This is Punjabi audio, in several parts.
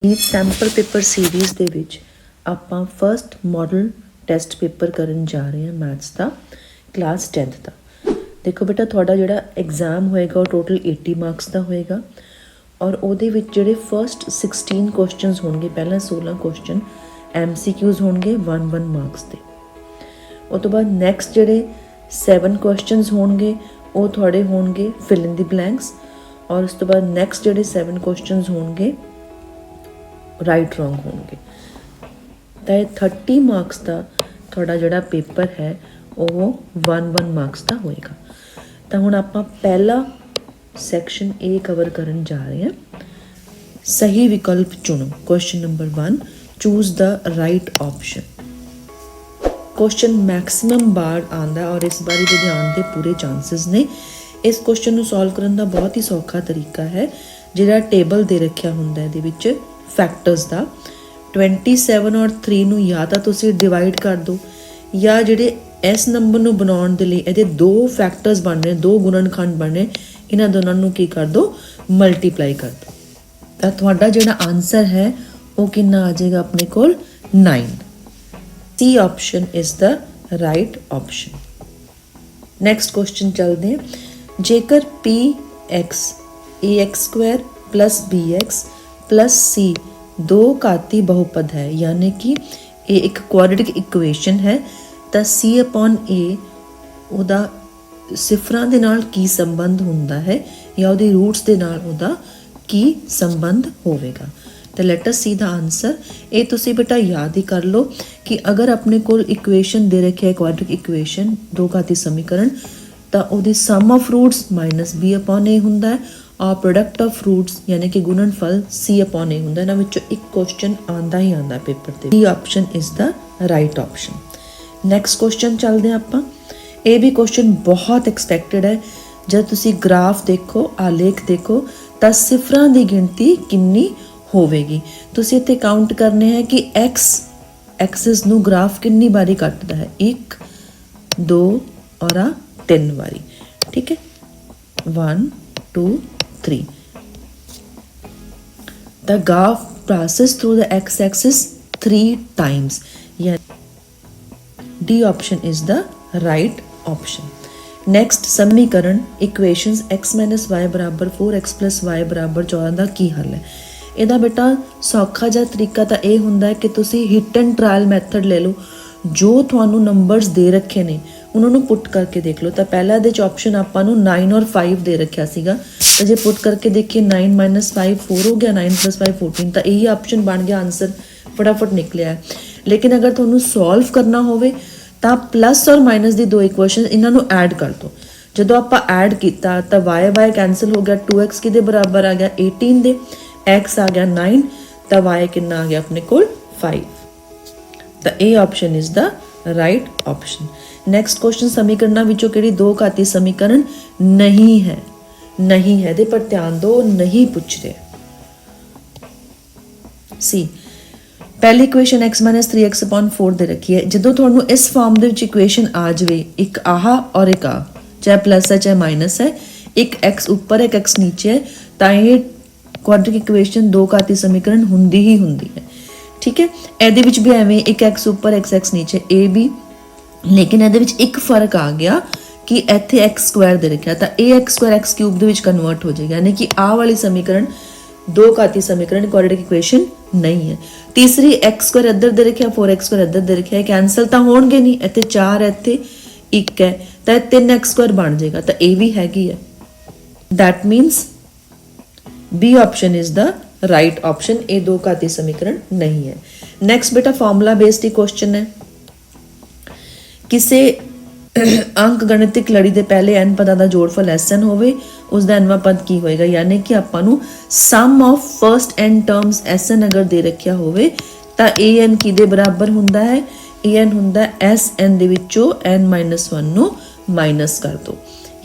ਇਹ ਸੈਂਪਲ ਪੇਪਰ ਸੀਰੀਜ਼ ਦੇ ਵਿੱਚ ਆਪਾਂ ਫਰਸਟ ਮਾਡਲ ਟੈਸਟ ਪੇਪਰ ਕਰਨ ਜਾ ਰਹੇ ਹਾਂ ਮੈਥਸ ਦਾ ਕਲਾਸ 10th ਦਾ। ਦੇਖੋ ਬੇਟਾ ਤੁਹਾਡਾ ਜਿਹੜਾ ਐਗਜ਼ਾਮ ਹੋਏਗਾ ਉਹ ਟੋਟਲ 80 ਮਾਰਕਸ ਦਾ ਹੋਏਗਾ ਔਰ ਉਹਦੇ ਵਿੱਚ ਜਿਹੜੇ ਫਰਸਟ 16 ਕੁਐਸਚਨਸ ਹੋਣਗੇ, ਪਹਿਲਾਂ 16 ਕੁਐਸਚਨ MCQs ਹੋਣਗੇ 1 ਮਾਰਕਸ ਦੇ। ਉਹ ਤੋਂ ਬਾਅਦ ਨੈਕਸਟ ਜਿਹੜੇ 7 ਕੁਐਸਚਨਸ ਹੋਣਗੇ ਉਹ ਤੁਹਾਡੇ ਹੋਣਗੇ ਫਿਲ ਇਨ ਦੀ ਬਲੈਂਕਸ ਔਰ ਉਸ ਤੋਂ ਬਾਅਦ ਨੈਕਸਟ ਜਿਹੜੇ 7 ਕੁਐਸਚਨਸ ਹੋਣਗੇ ਰਾਈਟ ਰੋਂਗ ਹੋਣਗੇ। ਤਾਂ ਇਹ 30 ਮਾਰਕਸ ਦਾ ਤੁਹਾਡਾ ਜਿਹੜਾ ਪੇਪਰ ਹੈ ਉਹ 1 ਮਾਰਕਸ ਦਾ ਹੋਏਗਾ। ਤਾਂ ਹੁਣ ਆਪਾਂ ਪਹਿਲਾ ਸੈਕਸ਼ਨ A ਕਵਰ ਕਰਨ ਜਾ ਰਹੇ ਹਾਂ। ਸਹੀ ਵਿਕਲਪ ਚੁਣੋ। Question number 1, choose the right option. Question maximum ਬਾਰ ਆਉਂਦਾ ਔਰ ਇਸ ਵਾਰੀ ਦੇ ਆਉਣ ਦੇ ਪੂਰੇ ਚਾਂਸਸ ਨੇ। ਇਸ ਕੁਐਸਚਨ ਨੂੰ ਸੋਲਵ ਕਰਨ ਦਾ ਬਹੁਤ ਹੀ ਸੌਖਾ ਤਰੀਕਾ ਹੈ। ਜਿਹੜਾ ਟੇਬਲ ਦੇ ਰੱਖਿਆ ਹੁੰਦਾ ਇਹਦੇ ਵਿੱਚ ਫੈਕਟਰਸ ਦਾ 27 ਔਰ 3 ਨੂੰ ਜਾਂ ਤਾਂ ਤੁਸੀਂ ਡਿਵਾਈਡ ਕਰ ਦਿਓ ਜਾਂ ਜਿਹੜੇ ਇਸ ਨੰਬਰ ਨੂੰ ਬਣਾਉਣ ਦੇ ਲਈ ਇਹਦੇ ਦੋ ਫੈਕਟਰਸ ਬਣ ਰਹੇ, ਦੋ ਗੁਣਨਖੰਡ ਬਣ ਰਹੇ, ਇਹਨਾਂ ਦੋਨਾਂ ਨੂੰ ਕੀ ਕਰ ਦਿਓ, ਮਲਟੀਪਲਾਈ ਕਰ ਦਿਓ। ਤਾਂ ਤੁਹਾਡਾ ਜਿਹੜਾ ਆਨਸਰ ਹੈ ਉਹ ਕਿੰਨਾ ਆ ਜਾਏਗਾ ਆਪਣੇ ਕੋਲ 9। C option is the right option. Next question ਚੱਲਦੇ ਹਾਂ। ਜੇਕਰ px ax² + bx + c दो घाती बहुपद है, यानी कि ये एक क्वाड्रेटिक इक्वेशन है, ਤਾਂ C/A ਉਹਦਾ ਸਿਫਰਾਂ ਦੇ ਨਾਲ ਕੀ ਸੰਬੰਧ ਹੁੰਦਾ ਹੈ ਜਾਂ ਉਹਦੇ ਰੂਟਸ ਦੇ ਨਾਲ ਉਹਦਾ ਕੀ ਸੰਬੰਧ ਹੋਵੇਗਾ। ਤਾਂ ਲੈਟ ਅਸ ਸੀ ਦਾ ਆਨਸਰ। ਇਹ ਤੁਸੀਂ ਬੇਟਾ ਯਾਦ ਹੀ ਕਰ ਲਓ ਕਿ ਅਗਰ ਆਪਣੇ ਕੋਲ ਇਕੁਏਸ਼ਨ ਦੇ ਰੱਖਿਆ ਕੁਆਡ੍ਰੈਟਿਕ ਇਕੁਏਸ਼ਨ ਦੋ ਘਾਤੀ ਸਮੀਕਰਨ, ਤਾਂ ਉਹਦੀ ਸਮ ਆਫ ਰੂਟਸ -B/A ਹੁੰਦਾ ਹੈ ਔਰ ਪ੍ਰੋਡਕਟ ਆਫ ਰੂਟਸ ਯਾਨੀ ਕਿ ਗੁਣਨਫਲ C/A ਹੁੰਦਾ। ਇਹਨਾਂ ਵਿੱਚੋਂ ਇੱਕ ਕੁਐਸਚਨ ਆਉਂਦਾ ਹੀ ਆਉਂਦਾ ਪੇਪਰ ਤੇ। D option is the right option. Next question ਚੱਲਦੇ ਹਾਂ ਆਪਾਂ। ਇਹ ਵੀ ਕੁਐਸਚਨ ਬਹੁਤ ਐਕਸਪੈਕਟਡ ਹੈ। ਜਦ ਤੁਸੀਂ ਗ੍ਰਾਫ ਦੇਖੋ, ਆਲੇਖ ਦੇਖੋ, ਤਾਂ ਸਿਫਰਾਂ ਦੀ ਗਿਣਤੀ ਕਿੰਨੀ ਹੋਵੇਗੀ। ਤੁਸੀਂ ਇੱਥੇ ਕਾਊਂਟ ਕਰਨੇ ਹੈ ਕਿ ਐਕਸਿਸ ਨੂੰ ਗ੍ਰਾਫ ਕਿੰਨੀ ਵਾਰੀ ਕੱਟਦਾ ਹੈ, 1 2 ਔਰ 3 ਵਾਰੀ। ਠੀਕ ਹੈ, 1 2 3। The graph passes through the x-axis 3 times. Yeah. D option is the right option. Next समीकरण equations x - y = 4x + y = 14 ਦਾ ਕੀ ਹੱਲ ਹੈ। ਇਹਦਾ ਬੇਟਾ ਸੌਖਾ ਜਿਹਾ ਤਰੀਕਾ ਤਾਂ ਇਹ ਹੁੰਦਾ ਹੈ ਕਿ ਤੁਸੀਂ ਹਿੱਟ ਐਂਡ ਟਰਾਇਲ ਮੈਥਡ ਲੈ ਲਓ। ਜੋ ਤੁਹਾਨੂੰ ਨੰਬਰਸ ਦੇ ਰੱਖੇ ਨੇ ਉਹਨਾਂ ਨੂੰ ਪੁੱਟ ਕਰਕੇ ਦੇਖ ਲਓ। ਤਾਂ ਪਹਿਲਾ ਇਹਦੇ 'ਚ ਆਪਸ਼ਨ ਆਪਾਂ ਨੂੰ 9 ਔਰ 5 ਦੇ ਰੱਖਿਆ ਸੀਗਾ, ਤਾਂ ਜੇ ਪੁੱਟ ਕਰਕੇ ਦੇਖੀਏ 9 - 5 4 ਹੋ ਗਿਆ, 9 + 5 14, ਤਾਂ ਇਹੀ ਆਪਸ਼ਨ ਬਣ ਗਿਆ, ਆਨਸਰ ਫਟਾਫਟ ਨਿਕਲਿਆ। ਲੇਕਿਨ ਅਗਰ ਤੁਹਾਨੂੰ ਸੋਲਵ ਕਰਨਾ ਹੋਵੇ ਤਾਂ ਪਲੱਸ ਔਰ ਮਾਈਨਸ ਦੀ ਦੋ ਇਕੁਏਸ਼ਨ ਇਹਨਾਂ ਨੂੰ ਐਡ ਕਰ ਦਿਓ। ਜਦੋਂ ਆਪਾਂ ਐਡ ਕੀਤਾ ਤਾਂ y ਕੈਂਸਲ ਹੋ ਗਿਆ, 2x ਕਿਹਦੇ ਬਰਾਬਰ ਆ ਗਿਆ 18 ਦੇ, x ਆ ਗਿਆ 9, ਤਾਂ y ਕਿੰਨਾ ਆ ਗਿਆ ਆਪਣੇ ਕੋਲ 5। ਤਾਂ ਇਹ option is the right option. Next question ਸਮੀਕਰਨਾਂ ਵਿੱਚੋਂ ਕਿਹੜੀ ਦੋ ਘਾਤੀ ਸਮੀਕਰਨ ਨਹੀਂ ਹੈ। ਨਹੀਂ ਹੈ ਦੇ ਪਰ ਧਿਆਨ ਦਿਓ, ਨਹੀਂ ਪੁੱਛ ਰਹੇ। ਸੀ ਪਹਿਲੀ ਇਕੁਏਸ਼ਨ x - 3x/4 ਦੇ ਰੱਖੀ ਹੈ। ਜਦੋਂ ਤੁਹਾਨੂੰ ਇਸ ਫਾਰਮ ਦੇ ਵਿੱਚ ਇਕੁਏਸ਼ਨ ਆ ਜਾਵੇ, ਇੱਕ ਆਹ ਔਰ ਇੱਕ ਆ, ਚਾਹੇ ਪਲੱਸ ਹੈ ਚਾਹੇ ਮਾਈਨਸ ਹੈ, ਇੱਕ x ਉੱਪਰ ਇੱਕ x ਨੀਚੇ ਹੈ, ਤਾਂ ਇਹ ਕੁਆਡ੍ਰੈਟਿਕ ਇਕੁਏਸ਼ਨ ਦੋ ਘਾਤੀ ਸਮੀਕਰਨ ਹੁੰਦੀ ਹੀ ਹੁੰਦੀ ਹੈ। ਠੀਕ ਹੈ, ਇਹਦੇ ਵਿੱਚ ਵੀ ਐਵੇਂ ਇੱਕ x ਉੱਪਰ ਇੱਕ x ਨੀਚੇ A B, ਲੇਕਿਨ ਇਹਦੇ ਵਿੱਚ ਇੱਕ ਫਰਕ ਆ ਗਿਆ ਕਿ ਇੱਥੇ x² ਦੇ ਰੱਖਿਆ, ਤਾਂ ax² x³ ਦੇ ਵਿੱਚ ਕਨਵਰਟ ਹੋ ਜਾਏਗਾ, ਯਾਨੀ ਕਿ ਆਹ ਵਾਲੀ ਸਮੀਕਰਨ ਦੋ ਘਾਤੀ ਸਮੀਕਰਨ ਕੁਆਡ੍ਰੈਟਿਕ ਇਕੁਏਸ਼ਨ ਨਹੀਂ ਹੈ। ਤੀਸਰੀ x² ਇੱਧਰ ਦੇ ਰੱਖਿਆ, 4x² ਇੱਧਰ ਦੇ ਰੱਖਿਆ, ਕੈਂਸਲ ਤਾਂ ਹੋਣਗੇ ਨਹੀਂ, ਇੱਥੇ 4 ਇੱਥੇ 1 ਹੈ, ਤਾਂ 3x² ਬਣ ਜਾਏਗਾ, ਤਾਂ ਇਹ ਵੀ ਹੈਗੀ ਹੈ। That means B option is the right option. ਇਹ ਦੋ ਘਾਤੀ ਸਮੀਕਰਨ ਨਹੀਂ ਹੈ। ਨੈਕਸਟ ਬੇਟਾ ਫਾਰਮੂਲਾ ਬੇਸਡ ਹੀ ਕੁਐਸਚਨ ਹੈ। ਕਿਸੇ ਅੰਕ ਗਣਿਤਿਕ ਲੜੀ ਦੇ ਪਹਿਲੇ n ਪਦਾਂ ਦਾ ਜੋੜਫਲ Sn ਹੋਵੇ, ਉਸ ਦਾ nਵਾਂ ਪਦ ਕੀ ਹੋਏਗਾ। ਯਾਨੀ ਕਿ ਆਪਾਂ ਨੂੰ sum of first n terms Sn ਅਗਰ ਦੇ ਰੱਖਿਆ ਹੋਵੇ ਤਾਂ an ਕਿਹਦੇ ਬਰਾਬਰ ਹੁੰਦਾ ਹੈ, an ਹੁੰਦਾ Sn ਦੇ ਵਿੱਚੋਂ n - 1 ਨੂੰ ਮਾਈਨਸ ਕਰ ਦਿਓ,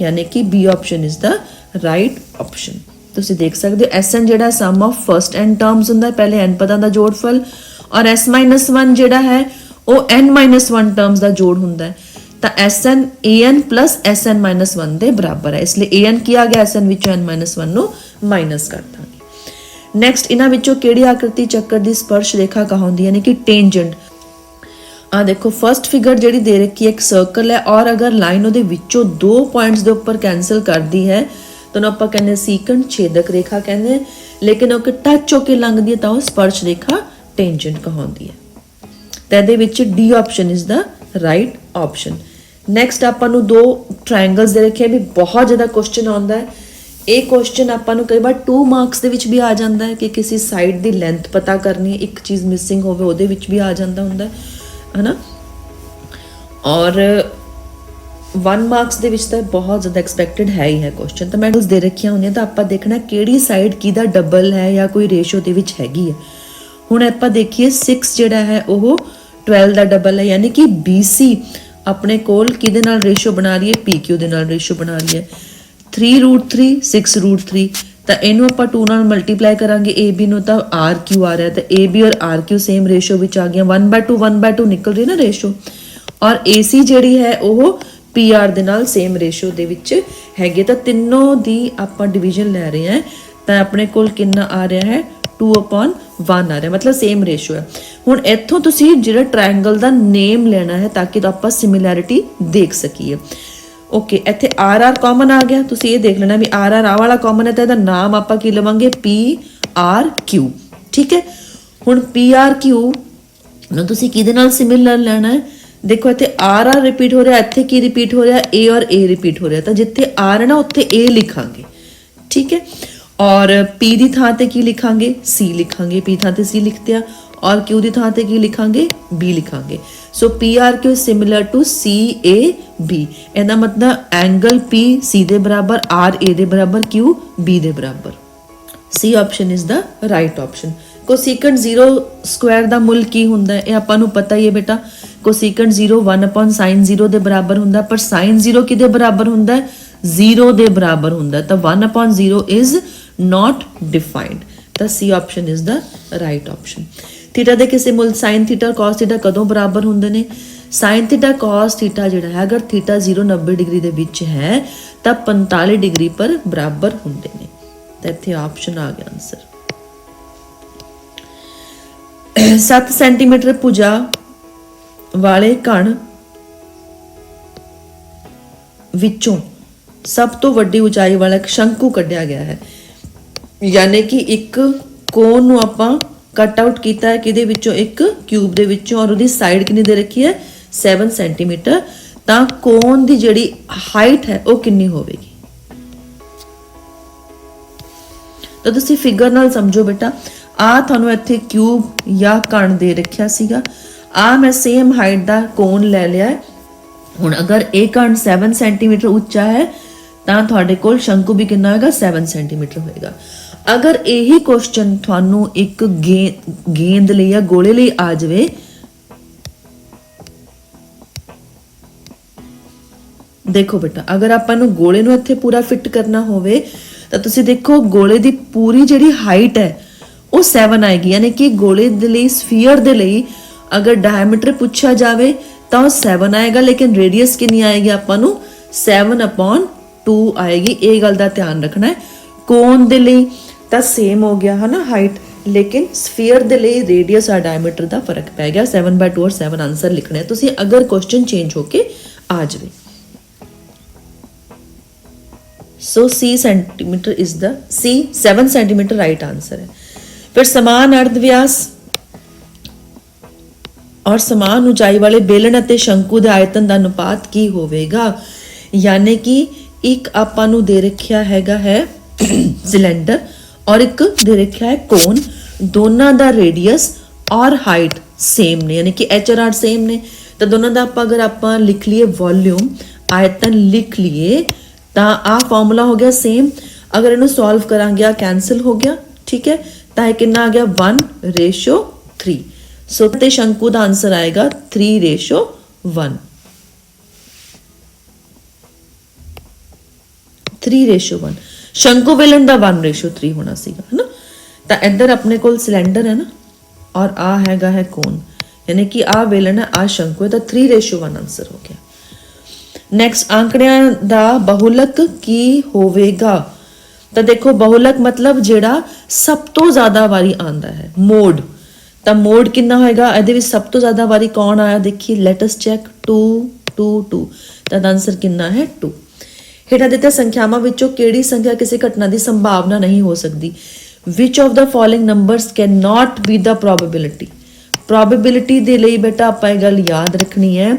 ਯਾਨੀ ਕਿ B option is the right option. ਤੁਸੀਂ ਦੇਖ ਸਕਦੇ ਹੋ Sn ਜਿਹੜਾ ਸਮ ਆਫ ਫਰਸਟ n ਟਰਮਸ ਹੁੰਦਾ, ਪਹਿਲੇ n ਪਦਾਂ ਦਾ ਜੋੜਫਲ, ਔਰ S - 1 ਜਿਹੜਾ ਹੈ ਉਹ n - 1 ਟਰਮਸ ਦਾ ਜੋੜ ਹੁੰਦਾ ਹੈ। ਤਾਂ Sn an + Sn - 1 ਦੇ ਬਰਾਬਰ ਹੈ, ਇਸ ਲਈ an ਕੀ ਆ ਗਿਆ, Sn ਵਿੱਚੋਂ n - 1 ਨੂੰ ਮਾਈਨਸ ਕਰ ਦਾਂਗੇ। ਨੈਕਸਟ ਇਹਨਾਂ ਵਿੱਚੋਂ ਕਿਹੜੀ ਆਕ੍ਰਿਤੀ ਚੱਕਰ ਦੀ ਸਪਰਸ਼ ਰੇਖਾ ਕਹਾਉਂਦੀ ਹੈ, ਯਾਨੀ ਕਿ ਟੈਂਜੈਂਟ। ਆ ਦੇਖੋ ਫਸਟ ਫਿਗਰ ਜਿਹੜੀ ਦੇ ਰੱਖੀ ਹੈ ਇੱਕ ਸਰਕਲ ਹੈ, ਔਰ ਅਗਰ ਲਾਈਨ ਉਹਦੇ ਵਿੱਚੋਂ 2 ਪੁਆਇੰਟਸ ਦੇ ਉੱਪਰ ਕੈਂਸਲ ਕਰਦੀ ਹੈ ਤਾਂ ਆਪਾਂ ਕਹਿੰਦੇ ਸੀਕੰਟ, ਛੇਦਕ ਰੇਖਾ ਕਹਿੰਦੇ, ਲੇਕਿਨ ਉਹ ਕਿ ਟੱਚ ਹੋ ਕੇ ਲੰਘਦੀ ਹੈ ਤਾਂ ਉਹ ਸਪਰਸ਼ ਰੇਖਾ ਟੈਂਜੈਂਟ ਕਹਾਉਂਦੀ ਹੈ। ਤਾਂ ਇਹਦੇ ਵਿੱਚ D option is the right option. Next ਆਪਾਂ ਨੂੰ 2 ਟ੍ਰਾਇੰਗਲਸ ਦੇ ਰੱਖੇ ਵੀ ਬਹੁਤ ਜ਼ਿਆਦਾ ਕੁਐਸਚਨ ਆਉਂਦਾ ਹੈ। ਇਹ ਕੁਐਸਚਨ ਆਪਾਂ ਨੂੰ ਕਈ ਵਾਰ 2 ਮਾਰਕਸ ਦੇ ਵਿੱਚ ਵੀ ਆ ਜਾਂਦਾ ਹੈ ਕਿ ਕਿਸੇ ਸਾਈਡ ਦੀ ਲੈਂਥ ਪਤਾ ਕਰਨੀ ਹੈ, ਇੱਕ ਚੀਜ਼ ਮਿਸਿੰਗ ਹੋਵੇ ਉਹਦੇ ਵਿੱਚ ਵੀ ਆ ਜਾਂਦਾ ਹੁੰਦਾ ਹੈ ਨਾ। ਔਰ 1 ਮਾਰਕਸ ਦੇ ਵਿੱਚ ਤਾਂ ਬਹੁਤ ਜ਼ਿਆਦਾ ਐਕਸਪੈਕਟਡ ਹੈ ਹੀ ਹੈ ਕੁਐਸਚਨ। ਤਾਂ ਮੈਂ ਉਸ ਦੇ ਰੱਖੀਆਂ ਹੁੰਦੀਆਂ ਤਾਂ ਆਪਾਂ ਦੇਖਣਾ ਕਿਹੜੀ ਸਾਈਡ ਕਿਹਦਾ ਡਬਲ ਹੈ ਜਾਂ ਕੋਈ ਰੇਸ਼ੋ ਦੇ ਵਿੱਚ ਹੈਗੀ ਹੈ। ਹੁਣ ਆਪਾਂ ਦੇਖੀਏ 6 ਜਿਹੜਾ ਹੈ ਉਹ 12 ਦਾ ਡਬਲ ਹੈ, ਯਾਨੀ ਕਿ BC ਆਪਣੇ ਕੋਲ ਕਿਹਦੇ ਨਾਲ ਰੇਸ਼ੋ ਬਣਾ ਰਹੀ ਹੈ, PQ ਦੇ ਨਾਲ ਰੇਸ਼ੋ ਬਣਾ ਰਹੀ ਹੈ। 3√3 6√3 ਤਾਂ ਇਹਨੂੰ ਆਪਾਂ 2 ਨਾਲ ਮਲਟੀਪਲਾਈ ਕਰਾਂਗੇ AB ਨੂੰ ਤਾਂ RQ ਆ ਰਿਹਾ, ਤਾਂ AB ਔਰ RQ ਸੇਮ ਰੇਸ਼ੋ ਵਿੱਚ ਆ ਗਿਆ, 1/2 1/2 ਨਿਕਲ ਰਹੀ ਨਾ ਰੇਸ਼ੋ। ਔਰ AC ਜਿਹੜੀ ਹੈ ਉਹ PR ਦੇ ਨਾਲ ਸੇਮ ਰੇਸ਼ੋ ਦੇ ਵਿੱਚ ਹੈਗੇ, ਤਾਂ ਤਿੰਨੋਂ ਦੀ ਆਪਾਂ ਡਿਵੀਜ਼ਨ ਲੈ ਰਹੇ ਹਾਂ ਤਾਂ ਆਪਣੇ ਕੋਲ ਕਿੰਨਾ ਆ ਰਿਹਾ ਹੈ 2/1 ਆ ਰਿਹਾ, ਮਤਲਬ ਸੇਮ ਰੇਸ਼ੋ ਹੈ। ਹੁਣ ਇੱਥੋਂ ਤੁਸੀਂ ਜਿਹੜਾ ਟ੍ਰਾਇੰਗਲ ਦਾ ਨੇਮ ਲੈਣਾ ਹੈ ਤਾਂ ਕਿ ਆਪਾਂ ਸਿਮਿਲੈਰਿਟੀ ਦੇਖ ਸਕੀਏ। ਓਕੇ, ਇੱਥੇ RR ਕਾਮਨ ਆ ਗਿਆ, ਤੁਸੀਂ ਇਹ ਦੇਖ ਲੈਣਾ ਵੀ RR ਆ ਵਾਲਾ ਕਾਮਨ ਹੈ ਤਾਂ ਇਹਦਾ ਨਾਮ ਆਪਾਂ ਕੀ ਲਵਾਂਗੇ PRQ। ਠੀਕ ਹੈ, ਹੁਣ PRQ ਨੂੰ ਤੁਸੀਂ ਕਿਹਦੇ ਨਾਲ ਸਿਮਿਲਰ ਲੈਣਾ ਹੈ, ਦੇਖੋ ਇੱਥੇ RR ਰਿਪੀਟ ਹੋ ਰਿਹਾ, ਇੱਥੇ ਕੀ ਰਿਪੀਟ ਹੋ ਰਿਹਾ A ਔਰ A ਰਿਪੀਟ ਹੋ ਰਿਹਾ, ਤਾਂ ਜਿੱਥੇ R ਹੈ ਨਾ ਉੱਥੇ A ਲਿਖਾਂਗੇ। ਠੀਕ ਹੈ, ਔਰ P ਦੀ ਥਾਂ ਤੇ ਕੀ ਲਿਖਾਂਗੇ C ਲਿਖਾਂਗੇ, P ਥਾਂ ਤੇ C ਲਿਖਤੇ ਆ, ਔਰ Q ਦੀ ਥਾਂ ਤੇ ਕੀ ਲਿਖਾਂਗੇ B ਲਿਖਾਂਗੇ। ਸੋ PRQ is similar to CAB, ਇਹਦਾ ਮਤਲਬ ਐਂਗਲ P C ਦੇ ਬਰਾਬਰ, R A ਦੇ ਬਰਾਬਰ, Q B ਦੇ ਬਰਾਬਰ। C option is the right option. Cosecant 0 square ਦਾ ਮੁੱਲ ਕੀ ਹੁੰਦਾ ਹੈ, ਇਹ ਆਪਾਂ ਨੂੰ ਪਤਾ ਹੀ ਹੈ ਬੇਟਾ। ਕੋਸੀਕੈਂਟ 0 1/sin 0 ਦੇ ਬਰਾਬਰ ਹੁੰਦਾ, ਪਰ sin 0 ਕਿਹਦੇ ਬਰਾਬਰ ਹੁੰਦਾ ਹੈ 0 ਦੇ ਬਰਾਬਰ ਹੁੰਦਾ, ਤਾਂ 1/0 ਇਜ਼ not defined, ਤਾਂ C option is the right option. Theta ਦੇ ਕਿਸੇ ਮੁੱਲ sin ਥੀਟਾ cos ਥੀਟਾ ਕਦੋਂ ਬਰਾਬਰ ਹੁੰਦੇ ਨੇ, sin ਥੀਟਾ cos ਥੀਟਾ ਜਿਹੜਾ ਹੈ ਅਗਰ ਥੀਟਾ 0 90 ਡਿਗਰੀ ਦੇ ਵਿੱਚ ਹੈ ਤਾਂ 45 ਡਿਗਰੀ ਪਰ ਬਰਾਬਰ ਹੁੰਦੇ ਨੇ, ਤਾਂ ਇੱਥੇ ਆਪਸ਼ਨ ਆ ਗਿਆ ਆਨਸਰ। 7 ਸੈਂਟੀਮੀਟਰ ਭੁਜਾ ਵਾਲੇ ਕਣ ਵਿੱਚੋਂ ਸਭ ਤੋਂ ਵੱਡੀ ਉਚਾਈ ਵਾਲਾ ਇੱਕ ਸ਼ੰਕੂ ਕੱਢਿਆ ਗਿਆ ਹੈ, ਯਾਨੀ ਕਿ ਇੱਕ ਕੋਨ ਨੂੰ ਆਪਾਂ ਕੱਟ ਆਊਟ ਕੀਤਾ ਹੈ ਕਿਹਦੇ ਵਿੱਚੋਂ, ਇੱਕ ਕਿਊਬ ਦੇ ਵਿੱਚੋਂ, ਔਰ ਉਹਦੀ ਸਾਈਡ ਕਿੰਨੀ ਦੇ ਰੱਖੀ ਹੈ 7 ਸੈਂਟੀਮੀਟਰ, ਤਾਂ ਕੋਨ ਦੀ ਜਿਹੜੀ ਹਾਈਟ ਹੈ ਉਹ ਕਿੰਨੀ ਹੋਵੇਗੀ। ਤਾਂ ਤੁਸੀਂ ਫਿਗਰ ਨਾਲ ਸਮਝੋ ਬੇਟਾ, ਆ ਤੁਹਾਨੂੰ ਇੱਥੇ ਕਿਊਬ ਜਾਂ ਕਣ ਦੇ ਰੱਖਿਆ ਸੀਗਾ, ਆ ਮੈਂ ਸੇਮ ਹਾਈਟ ਦਾ ਕੋਨ ਲੈ ਲਿਆ ਹੈ। ਹੁਣ ਅਗਰ ਇਹ ਕਣ 7 ਸੈਂਟੀਮੀਟਰ ਉੱਚਾ ਹੈ ਤਾਂ ਤੁਹਾਡੇ ਕੋਲ ਸ਼ੰਕੂ ਵੀ ਕਿੰਨਾ ਹੋਏਗਾ 7 ਸੈਂਟੀਮੀਟਰ ਹੋਏਗਾ। ਅਗਰ ਇਹੀ ਕੁਐਸਚਨ ਤੁਹਾਨੂੰ ਇੱਕ ਗੇਂਦ ਲਈ ਜਾਂ ਗੋਲੇ ਲਈ ਆ ਜਾਵੇ, ਦੇਖੋ ਬੇਟਾ ਅਗਰ ਆਪਾਂ ਨੂੰ ਗੋਲੇ ਨੂੰ ਇੱਥੇ ਪੂਰਾ ਫਿੱਟ ਕਰਨਾ ਹੋਵੇ ਤਾਂ ਤੁਸੀਂ ਦੇਖੋ ਗੋਲੇ ਦੀ ਪੂਰੀ ਜਿਹੜੀ ਹਾਈਟ ਹੈ ਉਹ 7 ਆਏਗੀ, ਯਾਨੀ ਕਿ ਗੋਲੇ ਦੇ ਲਈ ਸਫੀਅਰ ਦੇ ਲਈ ਅਗਰ ਡਾਇਮੀਟਰ ਪੁੱਛਿਆ ਜਾਵੇ ਤਾਂ ਉਹ 7 ਆਏਗਾ, ਲੇਕਿਨ ਰੇਡੀਅਸ ਕਿੰਨੀ ਆਏਗੀ ਆਪਾਂ ਨੂੰ 7/2 ਆਏਗੀ। ਇਹ ਗੱਲ ਦਾ ਧਿਆਨ ਰੱਖਣਾ ਹੈ। ਕੋਨ ਦੇ ਲਈ ਤਾਂ ਸੇਮ ਹੋ ਗਿਆ ਹੈ ਨਾ ਹਾਈਟ, ਲੇਕਿਨ ਸਫੀਅਰ ਦੇ ਲਈ ਰੇਡੀਅਸ ਔਰ ਡਾਇਮੀਟਰ ਦਾ ਫਰਕ ਪੈ ਗਿਆ, 7/2 ਔਰ 7 ਆਨਸਰ ਲਿਖਣਾ ਹੈ ਤੁਸੀਂ ਅਗਰ ਕੁਐਸਚਨ ਚੇਂਜ ਹੋ ਕੇ ਆ ਜਾਵੇ। ਸੋ C centimetre is the C 7 centimetre right answer ਹੈ। ਫਿਰ ਸਮਾਨ ਅਰਧ ਵਿਆਸ ਔਰ ਸਮਾਨ ਉਚਾਈ ਵਾਲੇ ਬੇਲਣ ਅਤੇ ਸ਼ੰਕੂ ਦੇ ਆਇਤਨ ਦਾ ਅਨੁਪਾਤ ਕੀ ਹੋਵੇਗਾ, ਯਾਨੀ ਕਿ ਇੱਕ ਆਪਾਂ ਨੂੰ ਦੇ ਰੱਖਿਆ ਹੈਗਾ ਹੈ ਸਿਲੰਡਰ ਔਰ ਇੱਕ ਦੇ ਰੱਖਿਆ ਹੈ ਕੋਨ, ਦੋਨਾਂ ਦਾ ਰੇਡੀਅਸ ਔਰ ਹਾਈਟ ਸੇਮ ਨੇ, ਯਾਨੀ ਕਿ H ਔਰ R ਸੇਮ ਨੇ, ਤਾਂ ਦੋਨਾਂ ਦਾ ਅਗਰ ਆਪਾਂ ਲਿਖ ਲਈਏ ਵੋਲਿਊਮ ਆਇਤਨ ਲਿਖ ਲਈਏ ਤਾਂ ਆ ਫਾਰਮੂਲਾ ਹੋ ਗਿਆ ਸੇਮ। ਅਗਰ ਇਹਨੂੰ ਸੋਲਵ ਕਰਾਂਗੇ ਆ ਕੈਂਸਲ ਹੋ ਗਿਆ, ਠੀਕ ਹੈ, ਤਾਂ ਇਹ ਕਿੰਨਾ ਆ ਗਿਆ 1:3। ਸੋ ਤੇ ਸ਼ੰਕੂ ਦਾ ਆਨਸਰ ਆਏਗਾ 3:1। 3:1 ਸ਼ੰਕੂ ਵੇਲਣ ਦਾ 1:3 ਹੋਣਾ ਸੀਗਾ ਹੈ ਨਾ। ਤਾਂ ਇੱਧਰ ਆਪਣੇ ਕੋਲ ਸਿਲੰਡਰ ਹੈ ਨਾ ਔਰ ਆ ਹੈਗਾ ਹੈ ਕੋਨ, ਯਾਨੀ ਕਿ ਆ ਵੇਲਣ ਹੈ ਆ ਸ਼ੰਕੂ ਹੈ, ਤਾਂ 3:1 ਆਨਸਰ ਹੋ ਗਿਆ। ਨੈਕਸਟ ਆંકੜਿਆਂ ਦਾ ਬਹੁਲਕ ਕੀ ਹੋਵੇਗਾ, ਤਾਂ ਦੇਖੋ ਬਹੁਲਕ ਮਤਲਬ ਜਿਹੜਾ ਸਭ ਤੋਂ ਜ਼ਿਆਦਾ ਵਾਰੀ ਆਂਦਾ ਹੈ। ਮੋਡ ਤਾਂ ਮੋਡ ਕਿੰਨਾ ਹੋਏਗਾ, ਇਹਦੇ ਵਿੱਚ ਸਭ ਤੋਂ ਜ਼ਿਆਦਾ ਵਾਰੀ ਕੌਣ ਆਇਆ ਦੇਖੀਏ, ਲੈਟ ਅਸ ਚੈੱਕ 2 2 2, ਤਾਂ ਆਨਸਰ ਕਿੰਨਾ ਹੈ 2। ਹੇਠਾਂ ਦਿੱਤੇ ਸੰਖਿਆਵਾਂ ਵਿੱਚੋਂ ਕਿਹੜੀ ਸੰਖਿਆ ਕਿਸੇ ਘਟਨਾ ਦੀ ਸੰਭਾਵਨਾ ਨਹੀਂ ਹੋ ਸਕਦੀ, which of the following numbers cannot be the probability। Probability ਦੇ ਲਈ ਬੇਟਾ ਆਪਾਂ ਇਹ ਗੱਲ ਯਾਦ ਰੱਖਣੀ ਹੈ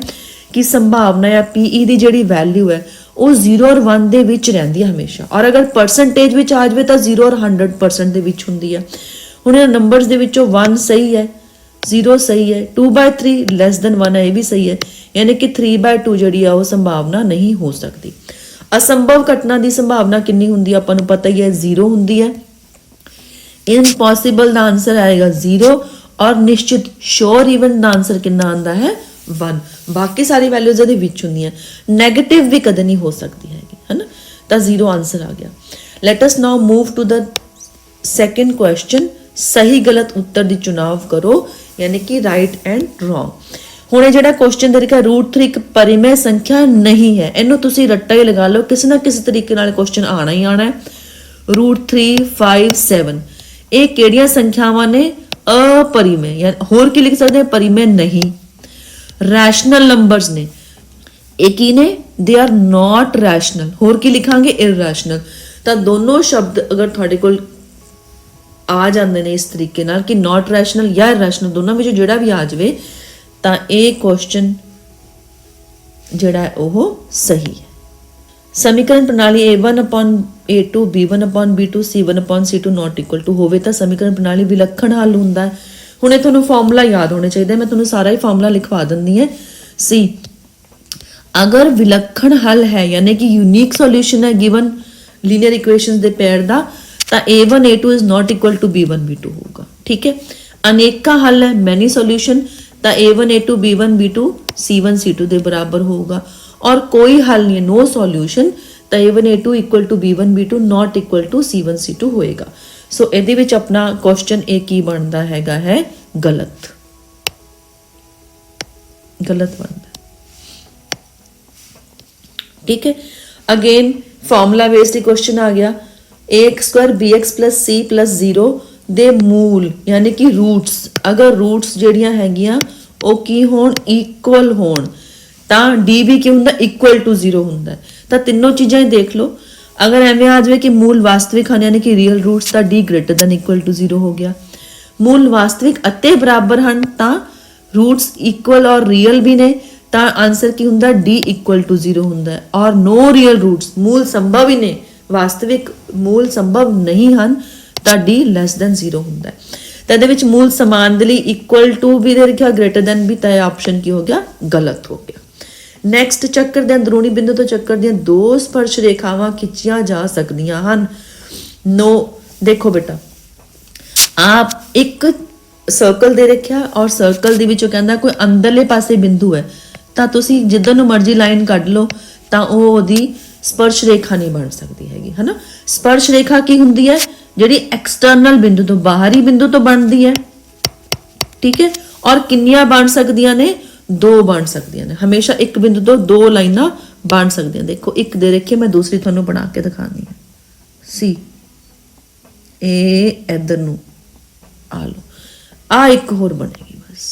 ਕਿ ਸੰਭਾਵਨਾ ਜਾਂ PE ਦੀ ਜਿਹੜੀ ਵੈਲਿਊ ਹੈ ਉਹ 0 ਔਰ 1 ਦੇ ਵਿੱਚ ਰਹਿੰਦੀ ਹੈ ਹਮੇਸ਼ਾ, ਔਰ ਅਗਰ ਪਰਸੈਂਟੇਜ ਵਿੱਚ ਆ ਜਾਵੇ ਤਾਂ 0 ਔਰ 100% ਦੇ ਵਿੱਚ ਹੁੰਦੀ ਹੈ। ਹੁਣ ਇਹ ਨੰਬਰਸ ਦੇ ਵਿੱਚੋਂ 1 ਸਹੀ ਹੈ, 0 ਸਹੀ ਹੈ, 2/3 ਲੈਸ ਦੈਨ 1 ਹੈ, ਇਹ ਵੀ ਸਹੀ ਹੈ, ਯਾਨੀ ਕਿ 3/2 ਜਿਹੜੀ ਆ ਉਹ ਸੰਭਾਵਨਾ ਨਹੀਂ ਹੋ ਸਕਦੀ। ਅਸੰਭਵ ਘਟਨਾ ਦੀ ਸੰਭਾਵਨਾ ਕਿੰਨੀ ਹੁੰਦੀ ਹੈ ਆਪਾਂ ਨੂੰ ਪਤਾ ਹੀ ਹੈ, 0 ਹੁੰਦੀ ਹੈ। इम्पॉसिबल ਦਾ ਆਨਸਰ ਆਏਗਾ 0 ਔਰ ਨਿਸ਼ਚਿਤ ਸ਼ੋਰ ਇਵਨ ਦਾ ਆਨਸਰ ਕਿੰਨਾ ਆਂਦਾ ਹੈ 1। ਬਾਕੀ ਸਾਰੀ ਵੈਲਿਊਜ਼ ਇਹਦੇ ਵਿੱਚ ਹੁੰਦੀਆਂ, 네ਗੇਟਿਵ ਵੀ ਕਦੇ ਨਹੀਂ ਹੋ ਸਕਦੀ ਹੈਗੀ, ਹੈ ਨਾ, ਤਾਂ 0 ਆਨਸਰ ਆ ਗਿਆ। Let us now move to the second question. ਸਹੀ ਗਲਤ ਉੱਤਰ ਦੀ ਚੁਣਾਵ ਕਰੋ, ਯਾਨੀ ਕਿ ਰਾਈਟ ਐਂਡ ਰੋਂਗ। ਹੁਣ ਇਹ ਜਿਹੜਾ ਕੁਐਸਚਨ ਦੇ ਰਿਹਾ √3 ਇੱਕ ਪਰਿਮੇय ਸੰਖਿਆ ਨਹੀਂ ਹੈ, ਇਹਨੂੰ ਤੁਸੀਂ ਰੱਟਾ ਹੀ ਲਗਾ ਲਓ, ਕਿਸੇ ਨਾ ਕਿਸੇ ਤਰੀਕੇ ਨਾਲ ਕੁਐਸਚਨ ਆਣਾ ਹੀ ਆਣਾ ਹੈ। √3 5 7 ਇਹ ਕਿਹੜੀਆਂ ਸੰਖਿਆਵਾਂ ਨੇ, अपरिमेय, या होर की लिख सकते हैं परिमेय नहीं। रैशनल नंबर्स ने एक ही ने, दे आर नॉट रैशनल, होर की लिखांगे इररैशनल। तो दोनों शब्द अगर थोड़े को आ जाते हैं इस तरीके नाल कि नॉट रैशनल या इररैशनल दोनों में जोड़ा भी आ जाए तो ये क्वेश्चन जोड़ा है वो सही है। समीकरण प्रणाली A1/A2 B1/B2 C1/C2 not equal to होवे तो समीकरण प्रणाली विलक्षण हल हुंदा है। हुण ये तुहानूं फॉर्मूला याद होने चाहिए, मैं तुहानूं सारा ही फॉर्मूला लिखवा दिंदी है। सी अगर विलक्षण हल है यानी कि यूनीक सॉल्यूशन है गिवन लीनियर इक्वेशंस दे पेयर दा, तो A1/A2 is not equal to B1/B2 होगा। ठीक है, अनेका हल है मैनी सॉल्यूशन, तो A1/A2 B1/B2 C1/C2 दे बराबर होगा। और कोई हल नहीं है, नो सॉल्यूशन, तो A1/A2 equal to B1/B2 not equal to C1/C2 होएगा। सो ਇਹਦੇ ਵਿੱਚ अपना क्वेश्चन ए की बनता है गलत, गलत बनता। ठीक है, अगेन फॉर्मूला बेस्ड क्वेश्चन आ गया। ax² bx + c + 0 ਦੇ मूल यानी कि रूट्स, अगर रूट्स ਜਿਹੜੀਆਂ ਹੈਗੀਆਂ ਉਹ ਕੀ ਹੋਣ, ਇਕੁਅਲ ਹੋਣ, ਤਾਂ डी भी ਕੀ ਹੁੰਦਾ, इक्वल टू 0 ਹੁੰਦਾ। ਤਾਂ ਤਿੰਨੋਂ ਚੀਜ਼ਾਂ ਹੀ ਦੇਖ ਲਓ। अगर ਐਵੇਂ ਆ ਜਾਵੇ ਕਿ मूल वास्तविक ਹਨ यानी कि रियल रूट्स, ਤਾਂ d > 0 ਹੋ ਗਿਆ। मूल वास्तविक ਅਤੇ ਬਰਾਬਰ ਹਨ ਤਾਂ रूट्स इक्वल और रियल भी ने, ਤਾਂ ਆਨਸਰ ਕੀ ਹੁੰਦਾ, d = 0 ਹੁੰਦਾ। ਔਰ नो रियल रूट्स, मूल संभव ही ने, वास्तविक मूल संभव नहीं ਹਨ, ਤਾਂ d < 0 ਹੁੰਦਾ। ਤਾਂ ਇਹਦੇ ਵਿੱਚ मूल समान ਦੇ ਲਈ इक्वल टू भी ਦੇ ਰੱਖਿਆ, ग्रेटर देन भी, ਤਾਂ ਇਹ ਆਪਸ਼ਨ ਕੀ ਹੋ ਗਿਆ, गलत हो गया। ਨੈਕਸਟ, ਚੱਕਰ ਦੇ ਅੰਦਰੂਨੀ ਬਿੰਦੂ ਤੋਂ ਚੱਕਰ ਦੀਆਂ ਦੋ ਸਪਰਸ਼ ਰੇਖਾਵਾਂ ਖਿੱਚੀਆਂ ਜਾ ਸਕਦੀਆਂ ਹਨ। नो देखो बेटा, आप एक ਸਰਕਲ ਦੇ ਰੱਖਿਆ ਔਰ ਸਰਕਲ ਦੇ ਵਿੱਚੋਂ ਕਹਿੰਦਾ ਕੋਈ ਅੰਦਰਲੇ ਪਾਸੇ ਬਿੰਦੂ ਹੈ, ਤਾਂ ਤੁਸੀਂ ਜਿੱਦਾਂ ਨੂੰ ਮਰਜ਼ੀ ਲਾਈਨ ਕੱਢ ਲਓ, ਤਾਂ ਉਹ ਉਹਦੀ ਸਪਰਸ਼ ਰੇਖਾ ਨਹੀਂ ਬਣ ਸਕਦੀ ਹੈਗੀ, ਹੈ ਨਾ। ਸਪਰਸ਼ ਰੇਖਾ ਕੀ ਹੁੰਦੀ ਹੈ, ਜਿਹੜੀ ਐਕਸਟਰਨਲ ਬਿੰਦੂ ਤੋਂ, ਬਾਹਰੀ ਬਿੰਦੂ ਤੋਂ ਬਣਦੀ ਹੈ। ਠੀਕ ਹੈ, ਔਰ ਕਿੰਨੀਆਂ ਬਣ ਸਕਦੀਆਂ ਨੇ, दो बन सकती हैं, हमेशा एक बिंदु तो दो लाइना बन सकती हैं। देखो एक दे रखी है, मैं दूसरी थोनों बना के दिखानी है। सी ए इधर नू आ लो, आ एक होर बनेगी बस।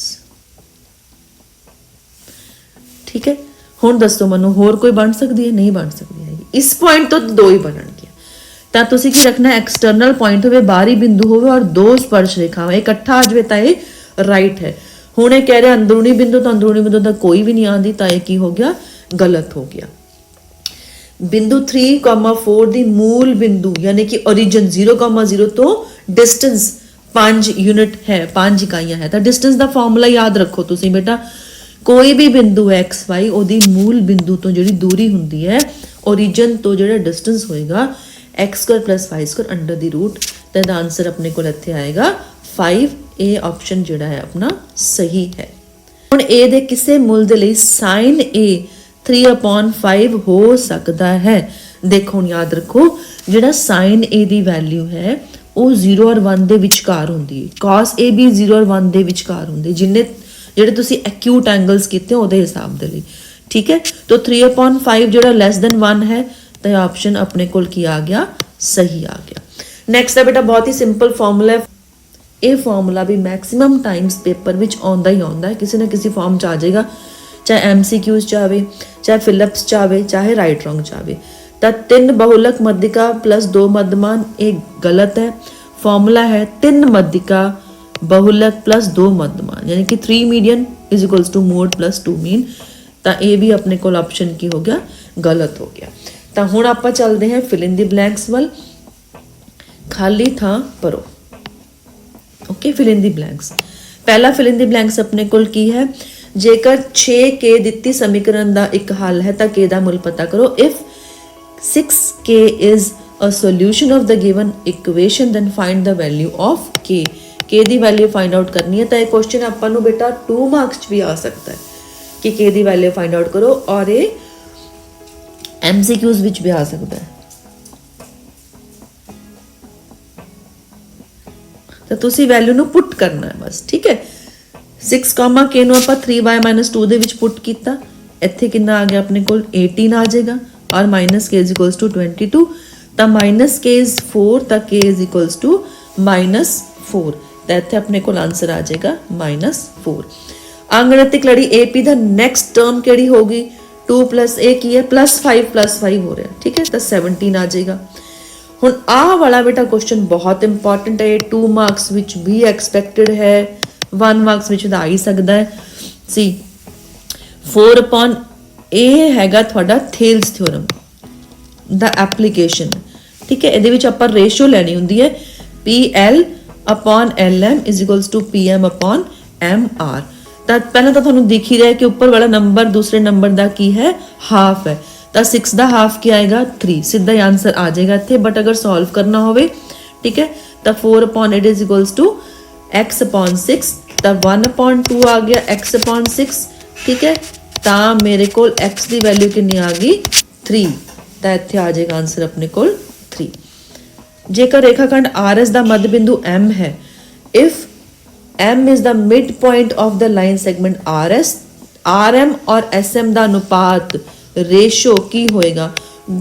ठीक है, हुण दसो मनु होर कोई बन सकती है, नहीं बन सकती है। इस पॉइंट तो दो ही बनणगे, तां तुसीं की रखना, एक्सटर्नल पॉइंट होवे, बाहरी बिंदु होवे और दो स्पर्श रेखावां इकट्ठा आ जाए, तां ये राइट है। ਹੁਣ ਇਹ ਕਹਿ ਰਿਹਾ ਅੰਦਰੂਨੀ ਬਿੰਦੂ ਤੋਂ ਅੰਦਰੂਨੀ ਬਿੰਦੂ ਦਾ ਕੋਈ ਵੀ ਨਹੀਂ ਆਂਦੀ, ਤਾਂ ਇਹ ਕੀ ਹੋ ਗਿਆ, ਗਲਤ ਹੋ ਗਿਆ। ਬਿੰਦੂ 3,4 ਦੀ ਮੂਲ ਬਿੰਦੂ ਯਾਨੀ ਕਿ ओरिजिन 0,0 ਤੋਂ डिस्टेंस 5 यूनिट है, 5 ਇਕਾਈਆਂ ਹੈ, ਤਾਂ डिस्टेंस ਦਾ ਫਾਰਮੂਲਾ ਯਾਦ ਰੱਖੋ ਤੁਸੀਂ ਬੇਟਾ। ਕੋਈ ਵੀ ਬਿੰਦੂ ਹੈ xy, ਉਹਦੀ ਮੂਲ ਬਿੰਦੂ ਤੋਂ ਜਿਹੜੀ ਦੂਰੀ ਹੁੰਦੀ ਹੈ, ओरिजिन ਤੋਂ ਜਿਹੜਾ डिस्टेंस ਹੋਏਗਾ x² + y² ਅੰਡਰ ਦੀ ਰੂਟ, ਤਾਂ ਇਹਦਾ ਆਨਸਰ ਆਪਣੇ ਕੋਲ ਇੱਥੇ ਆਏਗਾ 5। ਇਹ ਆਪਸ਼ਨ ਜਿਹੜਾ ਹੈ ਆਪਣਾ ਸਹੀ ਹੈ। ਹੁਣ a ਦੇ ਕਿਸੇ ਮੁੱਲ ਦੇ ਲਈ sin a 3/5 ਹੋ ਸਕਦਾ ਹੈ। ਦੇਖੋ ਹੁਣ ਯਾਦ ਰੱਖੋ, ਜਿਹੜਾ sin a ਦੀ ਵੈਲਿਊ ਹੈ ਉਹ 0 ਔਰ 1 ਦੇ ਵਿਚਕਾਰ ਹੁੰਦੀ ਹੈ। cos a ਵੀ 0 ਔਰ 1 ਦੇ ਵਿਚਕਾਰ ਹੁੰਦੇ, ਜਿਹੜੇ ਤੁਸੀਂ ਐਕਿਊਟ ਐਂਗਲਸ ਕੀਤੇ ਉਹਦੇ ਹਿਸਾਬ ਦੇ ਲਈ। ਠੀਕ ਹੈ, ਤਾਂ 3/5 ਜਿਹੜਾ < 1 ਹੈ, ਤਾਂ ਆਪਸ਼ਨ ਆਪਣੇ ਕੋਲ ਕੀ ਆ ਗਿਆ, सही आ गया। नैक्सट है बेटा बहुत ही सिंपल फॉर्मूला है, ये फॉर्मूला भी मैक्सीमम टाइम्स पेपर विच आउंदा ही आउंदा है, किसी ना किसी फॉर्म च आ जाएगा, चाहे MCQs च आवे, चाहे फिलिप्स च आवे, चाहे राइट रॉन्ग च आवे। तो 3 बहुलक मध्यिका प्लस 2 मध्यमान, ये गलत है। फॉर्मूला है 3 मध्यिका बहुलक प्लस 2 मध्यमान, यानी कि 3 median is equals to mode plus 2 mean. तो ये भी अपने को ऑप्शन की हो गया, गलत हो गया। तो हुण आपां चलते हैं फिल इन द ब्लैंक्स वाल, खाली थां भरो। Okay, fill in the blanks. पहला फिल इन द ब्लैंक्स अपने कोल की है, जेकर 6k दित्ती समीकरण का एक हल है तो k का मुल पता करो। If 6k is a solution of the given equation then find the value of k। k की वैल्यू फाइंड आउट करनी है। तो यह क्वेश्चन अपन बेटा 2 मार्क्स भी आ सकता है कि k की वैल्यू फाइंड आउट करो, और ये MCQs विच भी आ सकता है। तो तुसी वैल्यू नु पुट करना है बस, ठीक है। 6, k नु आपां 3y-2 दे विच पुट कीता, इत्थे कितना आ गया अपने कोल 18 आ जाएगा, और -k इज इक्वल्स टू 22। तो -k इज 4, तो k इज इक्वल्स टू -4, तो इत्थे अपने कोल आंसर आ जाएगा -4। अंगणितिक लड़ी AP दा नेक्स्ट टर्म केड़ी होगी, 2 + a की है +5 हो रहा है, ठीक है। तो 17 आ जाएगा। हुण आ वाला बेटा क्वेश्चन बहुत इंपॉर्टेंट है, 2 मार्क्स विच भी एक्सपैक्टेड है, 1 मार्क्स विच आ ही सकता है। सी 4/a हैगा तुहाडा थेल्स थ्योरम दा एप्लीकेशन, ठीक है। इहदे विच आपां रेशियो लैनी हुंदी है PL/LM = PM/MR। तो पहले तो तुहानूं दिख ही रहा है कि ऊपर वाला नंबर दूसरे नंबर का की है, हाफ है। तो 6 का हाफ क्या आएगा 3, सीधा ही आंसर आ जाएगा इत्थे। बट अगर सॉल्व करना होवे, ठीक है, तो 4/8 = x/6, तो 1/2 आ गया x/6, ठीक है। तो मेरे को x की वैल्यू कितनी आ गई 3, तो इत्थे आ जाएगा आंसर अपने को 3। जेकर रेखाखंड RS का मध्य बिंदु M है, if M is the midpoint of the line segment RS, RM और SM का अनुपात रेशो की होएगा,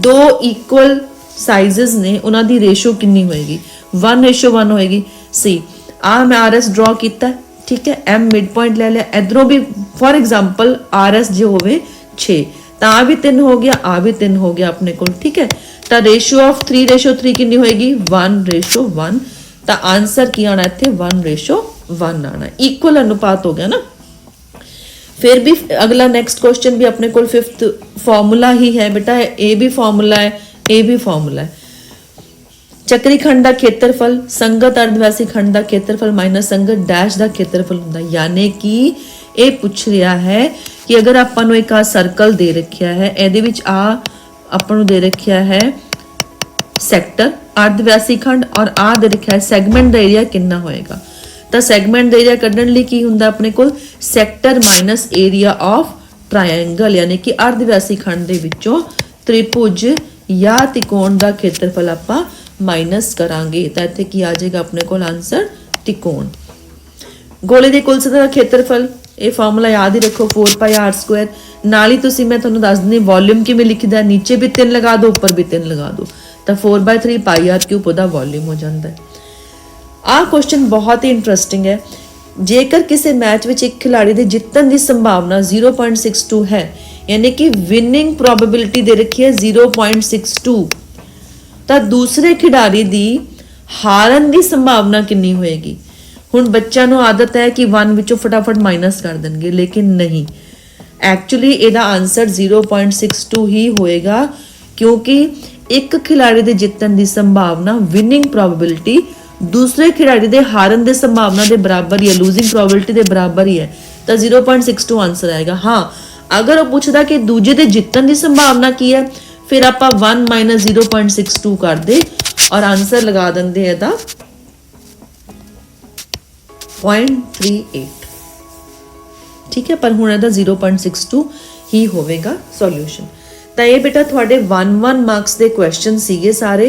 2 इक्वल साइजेस ने उन्हां दी रेशो कितनी होएगी 1:1 होएगी। सी आ मैं RS ड्रॉ किया, ठीक है, M मिड पॉइंट ले लिया, इधरों भी फॉर एग्जांपल RS जो होवे 6, तो आ भी 3 हो गया, आ भी 3 हो गया अपने को, ठीक है। तो रेशो ऑफ 3:3 कितनी होएगी 1:1। तो आंसर की आना इत्थे 1:1 आना, इक्वल अनुपात हो गया ना। फिर भी अगला नेक्स्ट क्वेश्चन भी अपने को 5th फॉर्मूला ही है बेटा, ए भी फॉर्मूला है, ए भी फॉर्मूला है। चक्री खंड का खेत्रफल संगत अर्धवैसी खंड का खेत्रफल माइनस संगत डैश का खेत्रफल होंदा, यानी कि ये पूछ रहा है कि अगर आपां नूं एक आ सर्कल दे रखिया है, इहदे विच आ आपां नूं दे रखिया है सैक्टर अर्धवैसी खंड, और आ दे रखिया है सैगमेंट का एरिया कितना होएगा। तो सैगमेंट का एरिया कढ़न लई की हुंदा अपने कोल sector minus area of triangle, यानी कि अर्धवैसी खंड दे विचों त्रिभुज या त्रिकोण का खेत्रफल आपां माइनस करांगे। तो इत्थे की आ जाएगा अपने कोल आंसर त्रिकोण। गोले के कुल सतह का खेत्रफल, ये फॉर्मूला याद ही रखो 4πr²। नाल ही तुसीं मैं तुहानूं दस दिंदी वॉल्यूम किवें लिखदा, नीचे भी 3 लगा दो, ऊपर भी 3 लगा दो, तो 4/3 πr³ ਉਹਦਾ वॉल्यूम हो जाता है। आ क्वेश्चन बहुत ही इंटरेस्टिंग है। जेकर किसी मैच में एक खिलाड़ी के जितने की संभावना 0.62 है, यानी कि विनिंग प्रोबेबिलिटी दे रखी है 0.62, तो दूसरे खिडारी की हारन की संभावना कितनी होएगी। हुण बच्चों को आदत है कि 1 विचों फटाफट माइनस कर देंगे, लेकिन नहीं, एक्चुअली इसका आंसर 0.62 ही होएगा, क्योंकि एक खिलाड़ी के जितने की संभावना विनिंग प्रोबेबिलिटी दूसरे खिलाड़ी के हारन की संभावना के बराबर ही है, लूजिंग प्रोबेबिलिटी के बराबर ही है, तो 0.62 आंसर आएगा। हाँ, अगर वो पूछता कि दूजे के जितने की संभावना की है, फिर आप 1 - 0.62 कर दे और आंसर लगा देंगे ਇਹਦਾ 0.38, ठीक है। पर हुण ਇਹਦਾ 0.62 ही होवेगा सॉल्यूशन। तो ये बेटा थोड़े 1-1 मार्क्स के क्वेश्चन सीगे सारे।